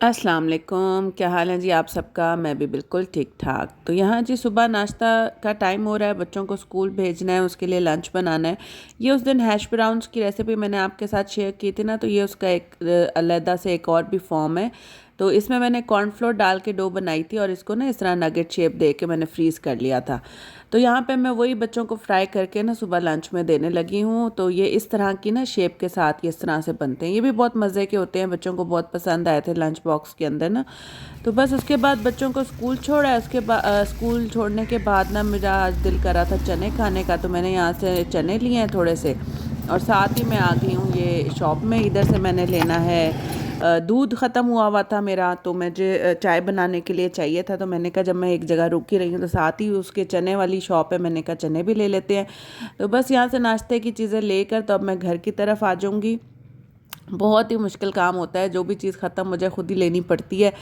अस्सलाम वालेकुम, क्या हाल है जी आप सबका। मैं भी बिल्कुल ठीक ठाक। तो यहाँ जी सुबह नाश्ता का टाइम हो रहा है, बच्चों को स्कूल भेजना है, उसके लिए लंच बनाना है। ये उस दिन हैश ब्राउन्स की रेसिपी मैंने आपके साथ शेयर की थी ना, तो ये उसका एक अलहदा से एक और भी फॉर्म है। तो इसमें मैंने कॉर्नफ्लोर डाल के डो बनाई थी और इसको ना इस तरह नगेट शेप दे के मैंने फ्रीज़ कर लिया था। तो यहाँ पे मैं वही बच्चों को फ्राई करके ना सुबह लंच में देने लगी हूँ। तो ये इस तरह की ना शेप के साथ ये इस तरह से बनते हैं, ये भी बहुत मज़े के होते हैं, बच्चों को बहुत पसंद आए थे लंच बॉक्स के अंदर ना। तो बस उसके बाद बच्चों को स्कूल छोड़ा, उसके बाद स्कूल छोड़ने के बाद ना मेरा आज दिल कर रहा था चने खाने का, तो मैंने यहाँ से चने लिए हैं थोड़े से, और साथ ही मैं आ गई हूँ ये शॉप में। इधर से मैंने लेना है दूध ख़त्म हुआ था मेरा, तो मुझे चाय बनाने के लिए चाहिए था। तो मैंने कहा जब मैं एक जगह रुकी रही हूँ तो साथ ही उसके चने वाली शॉप है, मैंने कहा चने भी ले लेते हैं। तो बस यहाँ से नाश्ते की चीज़ें लेकर तो अब मैं घर की तरफ आ जाऊँगी। बहुत ही मुश्किल काम होता है, जो भी चीज़ ख़त्म मुझे खुद ही लेनी पड़ती है।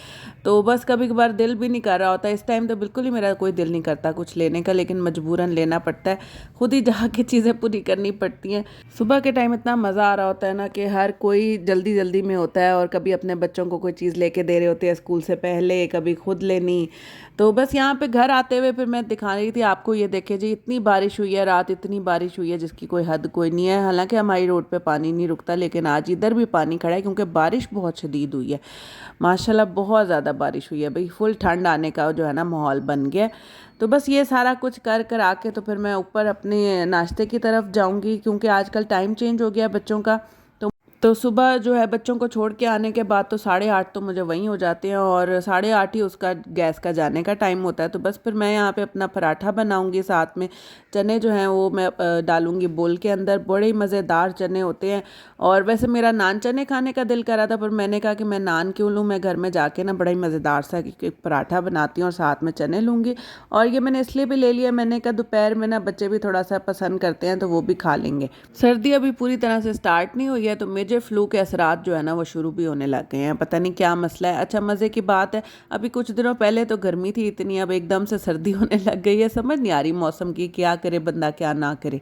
तो बस कभी कभार दिल भी नहीं कर रहा होता, इस टाइम तो बिल्कुल ही मेरा कोई दिल नहीं करता कुछ लेने का, लेकिन मजबूरन लेना पड़ता है, खुद ही जाके चीज़ें पूरी करनी पड़ती हैं। सुबह के टाइम इतना मज़ा आ रहा होता है ना कि हर कोई जल्दी जल्दी में होता है, और कभी अपने बच्चों को कोई चीज़ लेके दे रहे होते हैं स्कूल से पहले, कभी खुद लेनी। तो बस यहाँ पे घर आते हुए फिर मैं दिखा रही थी आपको, ये देखे जी इतनी बारिश हुई है रात, इतनी बारिश हुई है जिसकी कोई हद कोई नहीं है। हालांकि हमारी रोड पे पानी नहीं रुकता, लेकिन आज इधर भी पानी खड़ा है क्योंकि बारिश बहुत शदीद हुई है। माशाल्लाह बहुत ज़्यादा बारिश हुई है भाई, फुल ठंड आने का जो है ना माहौल बन गया। तो बस ये सारा कुछ कर कर आके तो फिर मैं ऊपर अपने नाश्ते की तरफ जाऊंगी, क्योंकि आजकल टाइम चेंज हो गया बच्चों का। तो सुबह जो है बच्चों को छोड़ के आने के बाद तो 8:30 तो मुझे वहीं हो जाते हैं, और 8:30 ही उसका गैस का जाने का टाइम होता है। तो बस फिर मैं यहाँ पे अपना पराठा बनाऊंगी, साथ में चने जो हैं वो मैं डालूंगी बोल के अंदर। बड़े ही मज़ेदार चने होते हैं। और वैसे मेरा नान चने खाने का दिल करा था, पर मैंने कहा कि मैं नान क्यों लूँ, मैं घर में जाके ना बड़ा ही मज़ेदार सा एक पराठा बनाती हूँ और साथ में चने लूँगी। और ये मैंने इसलिए भी ले लिया, मैंने कहा दोपहर में ना बच्चे भी थोड़ा सा पसंद करते हैं तो वो भी खा लेंगे। सर्दी अभी पूरी तरह से स्टार्ट नहीं हुई है, तो मेजर फ्लू के असरात जो है ना वो शुरू भी होने लग गए हैं, पता नहीं क्या मसला है। अच्छा मज़े की बात है, अभी कुछ दिनों पहले तो गर्मी थी इतनी, अब एकदम से सर्दी होने लग गई है। समझ नहीं आ रही मौसम की, क्या करे बंदा क्या ना करे।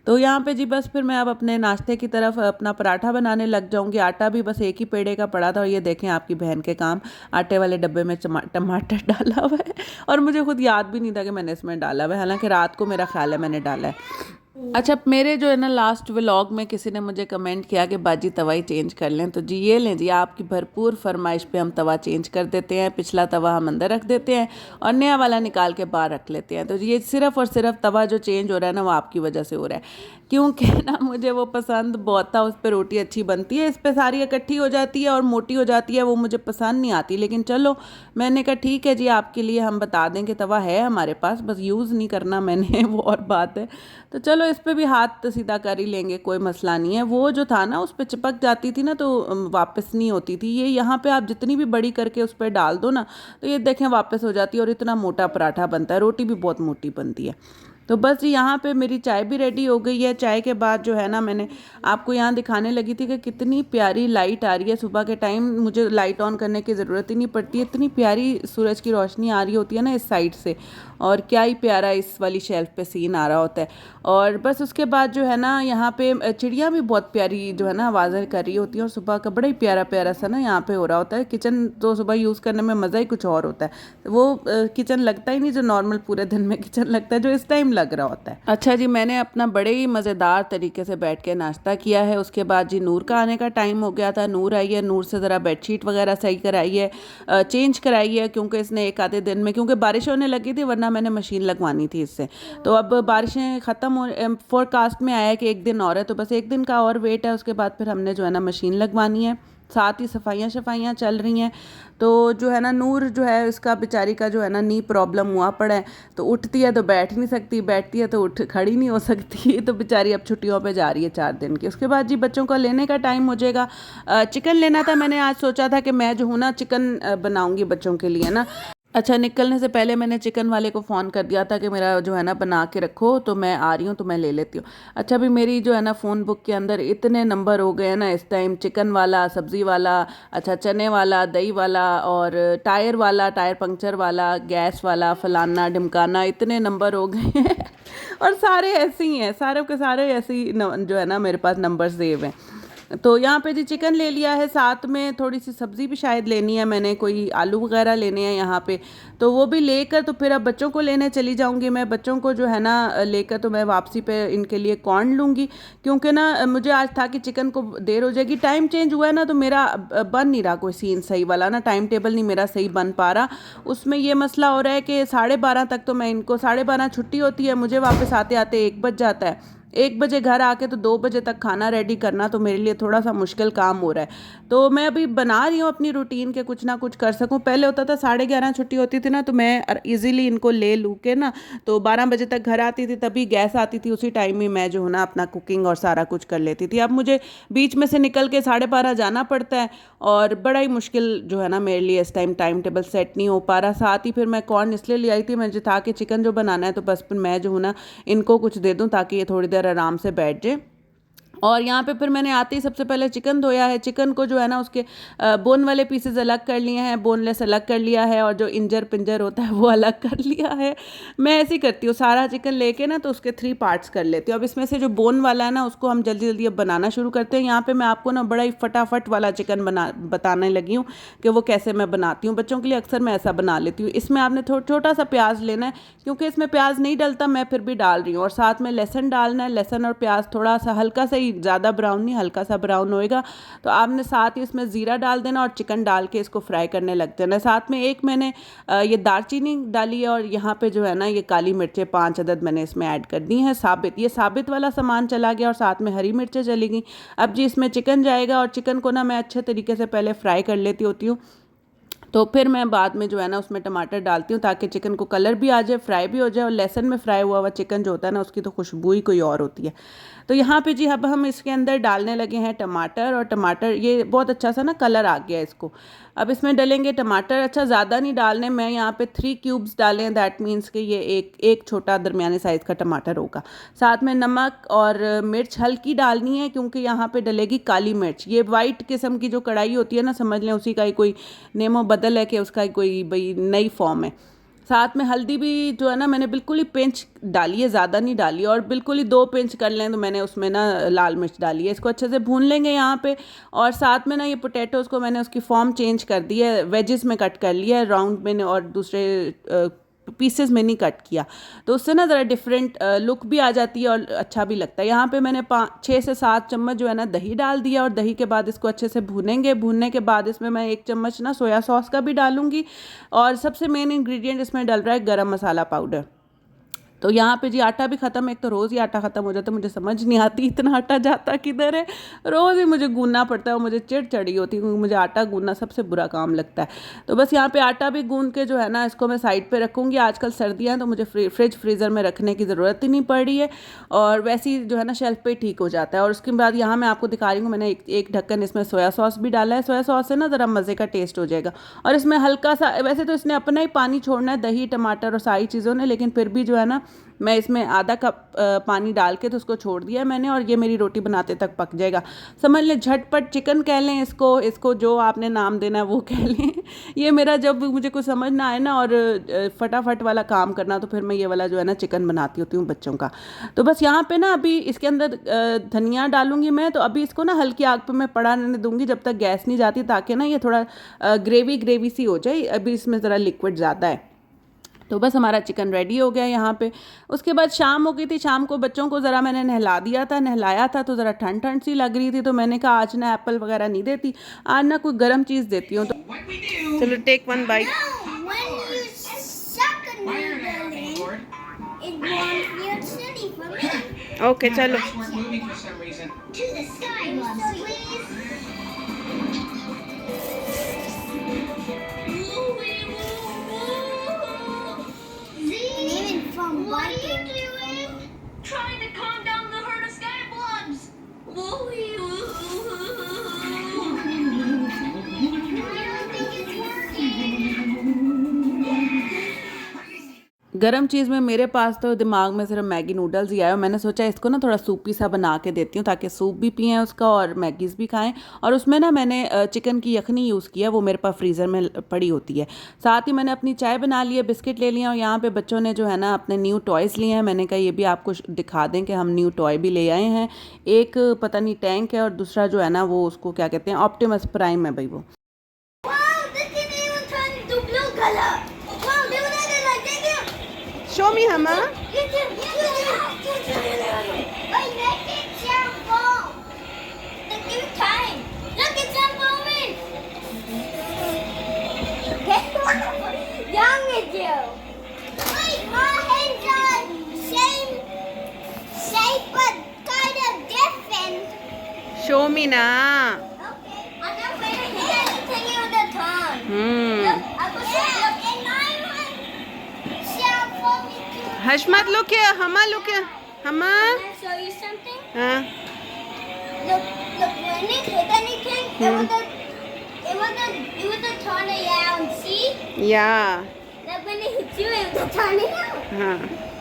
तो यहाँ पे जी बस फिर मैं अब अपने नाश्ते की तरफ अपना पराठा बनाने लग जाऊंगी। आटा भी बस एक ही पेड़े का पड़ा था, और ये देखें आपकी बहन के काम, आटे वाले डब्बे में टमाटर डाला हुआ है, और मुझे खुद याद भी नहीं था कि मैंने इसमें डाला हुआ है, हालांकि रात को मेरा ख्याल है मैंने डाला है। अच्छा मेरे जो है ना लास्ट व्लॉग में किसी ने मुझे कमेंट किया कि बाजी तवा ही चेंज कर लें, तो जी ये लें जी, आपकी भरपूर फरमाइश पे हम तवा चेंज कर देते हैं। पिछला तवा हम अंदर रख देते हैं और नया वाला निकाल के बाहर रख लेते हैं। तो ये सिर्फ़ और सिर्फ तवा जो चेंज हो रहा है ना वो आपकी वजह से हो रहा है, क्योंकि ना मुझे वो पसंद बहुत था, उस पर रोटी अच्छी बनती है, इस पर सारी इकट्ठी हो जाती है और मोटी हो जाती है, वो मुझे पसंद नहीं आती। लेकिन चलो मैंने कहा ठीक है जी, आपके लिए हम बता दें कि तवा है हमारे पास, बस यूज़ नहीं करना मैंने वो और बात है। तो चलो इस पे भी हाथ सीधा कर ही लेंगे, कोई मसला नहीं है। वो जो था ना उस पर चिपक जाती थी ना, तो वापस नहीं होती थी। ये यहाँ पे आप जितनी भी बड़ी करके उस पर डाल दो ना, तो ये देखें वापस हो जाती है, और इतना मोटा पराठा बनता है, रोटी भी बहुत मोटी बनती है। तो बस यहाँ पे मेरी चाय भी रेडी हो गई है। चाय के बाद जो है ना मैंने आपको यहाँ दिखाने लगी थी कि कितनी प्यारी लाइट आ रही है सुबह के टाइम, मुझे लाइट ऑन करने की ज़रूरत ही नहीं पड़ती है, इतनी प्यारी सूरज की रोशनी आ रही होती है ना इस साइड से, और क्या ही प्यारा इस वाली शेल्फ पे सीन आ रहा होता है। और बस उसके बाद जो है ना यहाँ पे चिड़ियाँ भी बहुत प्यारी जो है ना आवाज़ें कर रही होती हैं, और सुबह का बड़ा ही प्यारा प्यारा सा ना यहाँ पे हो रहा होता है। किचन तो सुबह यूज़ करने में मज़ा ही कुछ और होता है, वो किचन लगता ही नहीं जो नॉर्मल पूरे दिन में किचन लगता है, जो इस टाइम लग रहा होता है। अच्छा जी मैंने अपना बड़े ही मज़ेदार तरीके से बैठ के नाश्ता किया है। उसके बाद जी नूर का आने का टाइम हो गया था, नूर आई है, नूर से ज़रा बेडशीट वगैरह सही कराई है, चेंज कराई है, क्योंकि इसने एक आधे दिन में, क्योंकि बारिश होने लगी थी वरना मैंने मशीन लगवानी थी इससे। तो अब बारिशें ख़त्म हो, फोरकास्ट में आया है कि एक दिन और है, तो बस एक दिन का और वेट है, उसके बाद फिर हमने जो है ना मशीन लगवानी है। साथ ही सफाइयाँ चल रही हैं। तो जो है ना नूर जो है इसका बेचारी का जो है ना नी प्रॉब्लम हुआ पड़ा है, तो उठती है तो बैठ नहीं सकती, बैठती है तो उठ खड़ी नहीं हो सकती तो बेचारी अब छुट्टियों पे जा रही है 4 दिन की। उसके बाद जी बच्चों को लेने का टाइम हो जाएगा। चिकन लेना था मैंने, आज सोचा था कि मैं जो हूँ ना चिकन बनाऊँगी बच्चों के लिए ना। अच्छा निकलने से पहले मैंने चिकन वाले को फ़ोन कर दिया था कि मेरा जो है ना बना के रखो, तो मैं आ रही हूँ तो मैं ले लेती हूँ। अच्छा अभी मेरी जो है ना फ़ोन बुक के अंदर इतने नंबर हो गए हैं ना इस टाइम, चिकन वाला, सब्ज़ी वाला, अच्छा चने वाला, दही वाला, और टायर वाला, टायर पंक्चर वाला, गैस वाला, फलाना ढिमकाना, इतने नंबर हो गए हैं और सारे ऐसे ही हैं, सारे के सारे ऐसे ही जो है ना मेरे पास नंबर सेव हैं। तो यहाँ पे जी चिकन ले लिया है, साथ में थोड़ी सी सब्ज़ी भी शायद लेनी है मैंने, कोई आलू वगैरह लेने हैं यहाँ पे। तो वो भी लेकर तो फिर अब बच्चों को लेने चली जाऊँगी मैं। बच्चों को जो है ना लेकर तो मैं वापसी पे इनके लिए कॉर्न लूँगी, क्योंकि ना मुझे आज था कि चिकन को देर हो जाएगी। टाइम चेंज हुआ है ना, तो मेरा बन नहीं रहा कोई सीन सही वाला ना, टाइम टेबल नहीं मेरा सही बन पा रहा। उसमें ये मसला हो रहा है कि 12:30 तक तो मैं इनको, 12:30 छुट्टी होती है, मुझे वापस आते आते 1 बज जाता है। 1 बजे घर आके तो 2 बजे तक खाना रेडी करना तो मेरे लिए थोड़ा सा मुश्किल काम हो रहा है। तो मैं अभी बना रही हूँ अपनी रूटीन के कुछ ना कुछ कर सकूँ। पहले होता था 11:30 छुट्टी होती थी ना, तो मैं इजीली इनको ले लूँ के ना, तो 12 बजे तक घर आती थी, तभी गैस आती थी, उसी टाइम में मैं जो है ना अपना कुकिंग और सारा कुछ कर लेती थी। अब मुझे बीच में से निकल के 12:30 जाना पड़ता है, और बड़ा ही मुश्किल जो है ना मेरे लिए इस टाइम टेबल सेट नहीं हो पा रहा। साथ ही फिर मैं कॉर्न इसलिए ले आई थी, मुझे था कि चिकन जो बनाना है तो बस फिर मैं जो हूँ ना इनको कुछ दे दूँ ताकि ये थोड़ी देर आराम से बैठ जाए। और यहाँ पे फिर मैंने आते ही सबसे पहले चिकन धोया है। चिकन को जो है ना उसके बोन वाले पीसेस अलग कर लिए हैं, बोनलेस अलग कर लिया है, और जो इंजर पिंजर होता है वो अलग कर लिया है। मैं ऐसे ही करती हूँ, सारा चिकन लेके ना तो उसके 3 पार्ट्स कर लेती हूँ। अब इसमें से जो बोन वाला है ना उसको हम जल्दी जल्दी अब बनाना शुरू करते हैं। यहाँ पे मैं आपको ना बड़ा ही फटाफट वाला चिकन बताने लगी हूँ कि वो कैसे मैं बनाती हूँ। बच्चों के लिए अक्सर मैं ऐसा बना लेती हूँ। इसमें आपने छोटा सा प्याज लेना है, क्योंकि इसमें प्याज नहीं डलता, मैं फिर भी डाल रही हूँ। और साथ में लहसुन डालना है। लहसुन और प्याज थोड़ा सा हल्का सा ही, ज़्यादा ब्राउन नहीं, हल्का सा ब्राउन होएगा तो आपने साथ ही इसमें ज़ीरा डाल देना और चिकन डाल के इसको फ्राई करने लग जाना। साथ में एक मैंने ये दालचीनी डाली है, और यहाँ पे जो है ना ये काली मिर्चें 5 अदद मैंने इसमें ऐड कर दी हैं साबित। ये साबित वाला सामान चला गया, और साथ में हरी मिर्चें चली गई। अब जी इसमें चिकन जाएगा, और चिकन को ना मैं अच्छे तरीके से पहले फ्राई कर लेती होती हूँ। तो फिर मैं बाद में जो है ना उसमें टमाटर डालती हूँ ताकि चिकन को कलर भी आ जाए, फ्राई भी हो जाए। और लहसुन में फ्राई हुआ हुआ चिकन जो होता है ना उसकी तो खुशबू ही कोई और होती है। तो यहाँ पे जी अब हम इसके अंदर डालने लगे हैं टमाटर, और टमाटर ये बहुत अच्छा सा ना कलर आ गया इसको। अब इसमें डालेंगे टमाटर, अच्छा ज़्यादा नहीं डालने, मैं यहाँ पे 3 क्यूब्स डाले हैं, दैट मीन्स कि ये एक छोटा दरमियाने साइज़ का टमाटर होगा। साथ में नमक और मिर्च हल्की डालनी है, क्योंकि यहाँ पे डलेगी काली मिर्च। ये वाइट किस्म की जो कढ़ाई होती है ना, समझ लें उसी का ही कोई नेमो बदल है, कि उसका कोई भाई नई फॉर्म है। साथ में हल्दी भी जो है ना मैंने बिल्कुल ही पिंच डाली है, ज़्यादा नहीं डाली, और बिल्कुल ही 2 पिंच कर लें तो मैंने उसमें ना लाल मिर्च डाली है। इसको अच्छे से भून लेंगे यहाँ पे। और साथ में ना ये पोटैटोज़ को मैंने उसकी फॉर्म चेंज कर दी है, वेजेस में कट कर लिया है, राउंड में, और दूसरे पीसेस में नहीं कट किया, तो उससे ना ज़रा डिफरेंट लुक भी आ जाती है और अच्छा भी लगता है। यहाँ पे मैंने 6 से 7 चम्मच जो है ना दही डाल दिया, और दही के बाद इसको अच्छे से भूनेंगे। भूनने के बाद इसमें मैं 1 चम्मच ना सोया सॉस का भी डालूंगी, और सबसे मेन इंग्रेडिएंट इसमें डल रहा है गरम मसाला पाउडर। तो यहाँ पे जी आटा भी ख़त्म, एक तो रोज़ ही आटा ख़त्म हो जाता है, मुझे समझ नहीं आती इतना आटा जाता किधर है। रोज़ ही मुझे गूंदना पड़ता है, और मुझे चिढ़ चढ़ी होती है, क्योंकि मुझे आटा गूंदना सबसे बुरा काम लगता है। तो बस यहाँ पे आटा भी गूंद के जो है ना इसको मैं साइड पे रखूँगी। आजकल सर्दियाँ तो मुझे फ्रिज फ्रीज़र में रखने की ज़रूरत ही नहीं पड़ रही है, और वैसे ही जो है ना शेल्फ पे ठीक हो जाता है। और उसके बाद यहाँ मैं आपको दिखा रही हूँ, मैंने एक ढक्कन इसमें सोया सॉस भी डाला है। सोया सॉस से ना ज़रा मज़े का टेस्ट हो जाएगा। और इसमें हल्का सा, वैसे तो इसने अपना ही पानी छोड़ना है, दही टमाटर और सारी चीज़ों ने, लेकिन फिर भी जो है ना मैं इसमें आधा कप पानी डाल के तो उसको छोड़ दिया मैंने, और ये मेरी रोटी बनाते तक पक जाएगा। समझ लें झटपट चिकन कह लें इसको जो आपने नाम देना है वो कह लें। ये मेरा जब मुझे कुछ समझ ना आए ना और फटाफट वाला काम करना, तो फिर मैं ये वाला जो है ना चिकन बनाती होती हूँ बच्चों का। तो बस यहाँ पे ना अभी इसके अंदर धनिया डालूंगी मैं, तो अभी इसको ना हल्की आग पे मैं पड़ा रहने दूंगी जब तक गैस नहीं जाती, ताकि ना ये थोड़ा ग्रेवी सी हो जाए। अभी इसमें ज़रा लिक्विड ज़्यादा है। तो बस हमारा चिकन रेडी हो गया यहाँ पे। उसके बाद शाम हो गई थी, शाम को बच्चों को ज़रा मैंने नहलाया था, तो ज़रा ठंड ठंड सी लग रही थी, तो मैंने कहा आज ना एप्पल वगैरह नहीं देती, आज ना कोई गर्म चीज़ देती हूँ। तो चलो टेक 1 बाइट। ओके चलो। What are you doing? Trying to calm down the herd of sky blobs. I don't think it's working. गरम चीज़ में मेरे पास तो दिमाग में सिर्फ मैगी नूडल्स ही आया। मैंने सोचा इसको ना थोड़ा सूपी सा बना के देती हूँ ताकि सूप भी पिएँ उसका और मैगीज़ भी खाएं। और उसमें ना मैंने चिकन की यखनी यूज़ किया, वो मेरे पास फ्रीज़र में पड़ी होती है। साथ ही मैंने अपनी चाय बना ली है, बिस्किट ले लिया और यहाँ पे बच्चों ने जो है ना अपने न्यू टॉयज़ लिए हैं। मैंने कहा ये भी आपको दिखा दें कि हम न्यू टॉय भी ले आए हैं। एक पता नहीं टैंक है और दूसरा जो है ना वो उसको क्या कहते हैं, ऑप्टिमस प्राइम है भाई वो। Wow, this didn't even turn to blue color. Wow, they were like that. Show मी हमा। Wait, make it shampoo. Give it time. Look, it's shampooing. Young with you. Wait, my hands are same shape but kind of different. Show मी ना। Okay. I'm not going to hit anything with the tongue. Look, I was look in my one. Shampoo me too. Hashmat look है, हमा look है, हमा। Can I show you something? हाँ। Look, when it hit anything, it was a tornado. See? या Like when it hit you, it was a tornado. हाँ।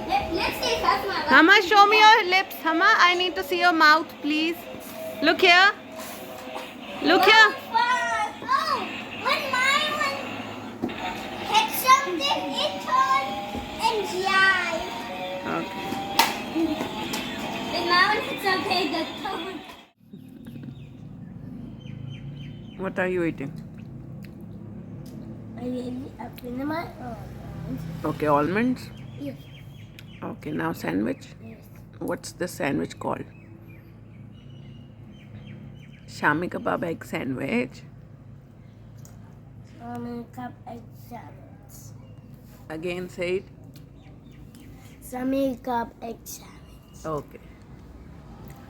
Let's see if that's my luck. Hama, show me your lips. Hama, I need to see your mouth, please. Look here. Look here. Oh, when my one hit something, it turned and died. Okay. When my one hit something, the turned. What are you eating? I opened my arms. Okay, almonds. Yes. Okay, now sandwich. Yes. What's the sandwich called? Shami kebab egg sandwich. Cup egg sandwich. Again, say it. Sammy cup egg sandwich. Okay.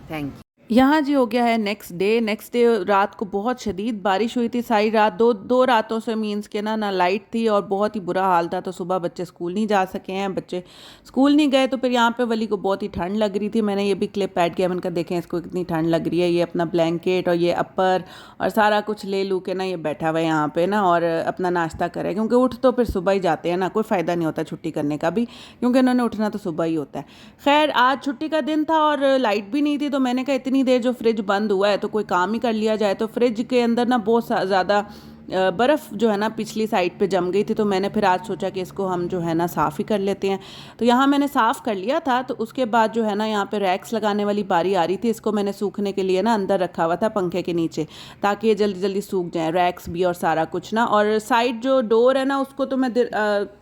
Thank you. यहाँ जी हो गया है next day रात को बहुत शदीद बारिश हुई थी सारी रात, दो रातों से मीन्स के ना लाइट थी और बहुत ही बुरा हाल था। तो सुबह बच्चे स्कूल नहीं जा सके हैं, बच्चे स्कूल नहीं गए। तो फिर यहाँ पे वली को बहुत ही ठंड लग रही थी। मैंने ये भी क्लिप ऐड किया, मैंने कहा देखें इसको कितनी ठंड लग रही है। ये अपना ब्लैंकेट और ये अपर और सारा कुछ ले लू के ना ये बैठा हुआ है यहाँ पे ना और अपना नाश्ता करे, क्योंकि उठ तो फिर सुबह ही जाते हैं ना, कोई फ़ायदा नहीं होता छुट्टी करने का भी, क्योंकि इन्होंने उठना तो सुबह ही होता है। खैर आज छुट्टी का दिन था और लाइट भी नहीं थी, तो मैंने कहा इतनी देर जो फ्रिज बंद हुआ है तो कोई काम ही कर लिया जाए। तो फ्रिज के अंदर ना बहुत ज़्यादा बर्फ़ जो है ना पिछली साइड पे जम गई थी। तो मैंने फिर आज सोचा कि इसको हम जो है ना साफ़ ही कर लेते हैं। तो यहाँ मैंने साफ़ कर लिया था। तो उसके बाद जो है ना यहाँ पे रैक्स लगाने वाली बारी आ रही थी। इसको मैंने सूखने के लिए ना अंदर रखा हुआ था पंखे के नीचे, ताकि ये जल्दी जल्दी सूख जाए, रैक्स भी और सारा कुछ ना। और साइड जो डोर है ना उसको तो मैं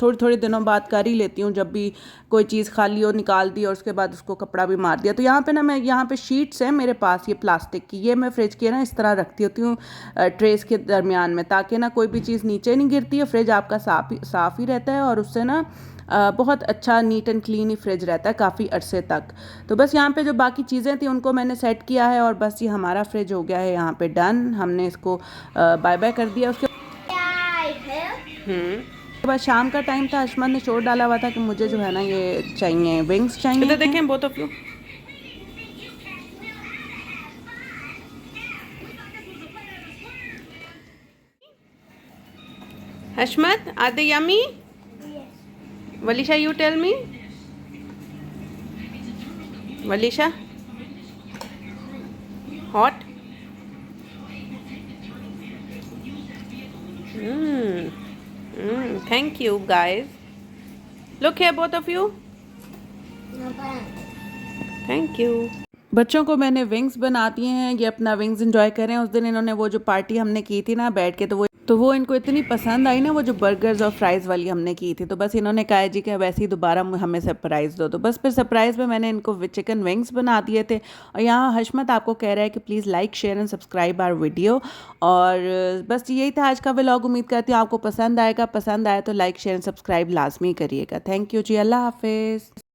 थोड़ी दिनों बाद कर ही लेती हूँ, जब भी कोई चीज़ खाली हो निकाल दी और उसके बाद उसको कपड़ा भी मार दिया। तो यहाँ पे ना मैं यहाँ पे शीट्स हैं मेरे पास, ये प्लास्टिक की, ये मैं फ्रिज के ना इस तरह रखती होती हूँ ट्रेस के दरमियान में, ताकि ना कोई भी चीज़ नीचे नहीं गिरती है। फ्रिज आपका साफ़ ही रहता है और उससे ना बहुत अच्छा neat and clean he fridge रहता है काफ़ी अरसे तक। तो बस यहाँ पे जो बाकी चीज़ें थी उनको मैंने सेट किया है और बस ये हमारा फ्रिज हो गया है यहाँ पे डन। हमने इसको बाय बाय कर दिया। उसके बाद शाम का टाइम था, अशमत ने शोर डाला हुआ था कि मुझे जो है ना ये चाहिए, विंग्स चाहिए। इधर देखें both of you. Hashmat, are they yummy? Yes. Walisha, you tell me. Walisha? Hot? Thank you, guys. Look here, both of you. No bad. Thank you. बच्चों को मैंने विंग्स बना दिए हैं, ये अपना विंग्स एंजॉय कर रहे हैं। उस दिन इन्होंने वो जो पार्टी हमने की थी ना बैठ के, तो वो इनको इतनी पसंद आई ना, वो जो बर्गर्स और फ्राइज़ वाली हमने की थी। तो बस इन्होंने कहा जी कि वैसे ही दोबारा हमें सरप्राइज़ दो। तो बस फिर सरप्राइज़ में मैंने इनको चिकन विंग्स बना दिए थे। और यहाँ हशमत आपको कह रहा है कि please like share and subscribe our video. और बस यही था आज का व्लॉग। उम्मीद करती हूँ आपको पसंद आएगा। पसंद आए तो लाइक शेयर एंड सब्सक्राइब लाजमी करिएगा। थैंक यू जी, अल्लाह हाफिज़।